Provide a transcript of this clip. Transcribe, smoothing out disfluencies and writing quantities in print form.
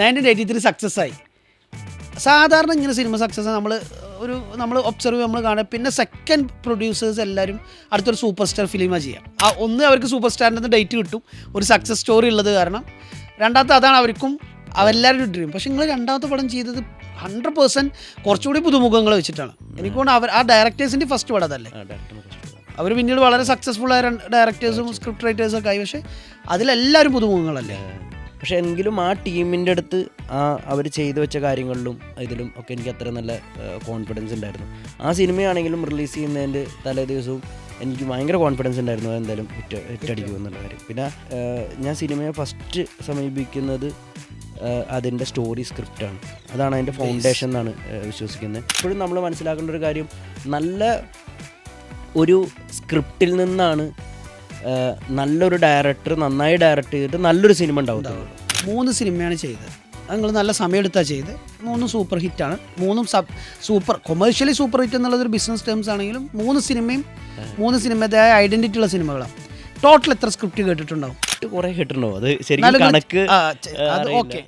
1983 success ആയി. സാധാരണ ഇങ്ങനെ സിനിമ സക്സസ് നമ്മൾ ഒബ്സർവ് നമ്മൾ കാണുക. പിന്നെ സെക്കൻഡ് പ്രൊഡ്യൂസേഴ്സ് എല്ലാവരും അടുത്തൊരു സൂപ്പർ സ്റ്റാർ ഫിലിമാണ് ചെയ്യാം. ഒന്ന് അവർക്ക് സൂപ്പർ സ്റ്റാറിൻ്റെ നിന്ന് ഡേറ്റ് കിട്ടും, ഒരു സക്സസ് സ്റ്റോറി ഉള്ളത് കാരണം. രണ്ടാമത്തെ അതാണ് അവർക്കും അവരെല്ലാവരും ഡ്രീം. പക്ഷേ നിങ്ങൾ രണ്ടാമത്തെ പടം ചെയ്തത് 100% കുറച്ചുകൂടി പുതുമുഖങ്ങൾ വെച്ചിട്ടാണ്. എനിക്ക് തോന്നുന്നു ആ ഡയറക്ടേഴ്സിൻ്റെ ഫസ്റ്റ് പടം അതല്ലേ. അവർ പിന്നീട് വളരെ സക്സസ്ഫുൾ ആയ ഡയറക്ടേഴ്സും സ്ക്രിപ്റ്റ് റൈറ്റേഴ്സൊക്കെ ആയി. പക്ഷേ അതിലെല്ലാവരും പുതുമുഖങ്ങളല്ലേ. പക്ഷെ എങ്കിലും ആ ടീമിൻ്റെ അടുത്ത് അവർ ചെയ്തു വെച്ച കാര്യങ്ങളിലും ഇതിലും ഒക്കെ എനിക്ക് അത്ര നല്ല കോൺഫിഡൻസ് ഉണ്ടായിരുന്നു. ആ സിനിമയാണെങ്കിലും റിലീസ് ചെയ്യുന്നതിൻ്റെ തലേ ദിവസവും എനിക്ക് ഭയങ്കര കോൺഫിഡൻസ് ഉണ്ടായിരുന്നു എന്തായാലും ഹിറ്റടിക്കും എന്നുള്ള കാര്യം. പിന്നെ ഞാൻ സിനിമയെ ഫസ്റ്റ് സമീപിക്കുന്നത് അതിൻ്റെ സ്റ്റോറി സ്ക്രിപ്റ്റാണ്. അതാണ് അതിൻ്റെ ഫൗണ്ടേഷൻ എന്നാണ് വിശ്വസിക്കുന്നത്. ഇപ്പോഴും നമ്മൾ മനസ്സിലാക്കേണ്ട ഒരു കാര്യം, നല്ല ഒരു സ്ക്രിപ്റ്റിൽ നിന്നാണ് നല്ലൊരു ഡയറക്ടർ നന്നായി ഡയറക്റ്റ് ചെയ്തിട്ട് നല്ലൊരു സിനിമ ഉണ്ടാവും. 3 സിനിമയാണ് ചെയ്തത്. നിങ്ങൾ നല്ല സമയമെടുത്താണ് ചെയ്ത്. 3 സൂപ്പർ ഹിറ്റാണ്. 3 സൂപ്പർ കൊമേഴ്ഷ്യലി സൂപ്പർ ഹിറ്റ് എന്നുള്ളതൊരു ബിസിനസ് ടേംസ് ആണെങ്കിലും 3 സിനിമയും 3 സിനിമയുടേതായ ഐഡൻറ്റിറ്റി ഉള്ള സിനിമകളാണ്. ടോട്ടൽ എത്ര സ്ക്രിപ്റ്റ് കേട്ടിട്ടുണ്ടാവും? കുറേ കേട്ടിട്ടുണ്ടാവും. അത് ശരിക്കും കണക്ക് ഓക്കെ.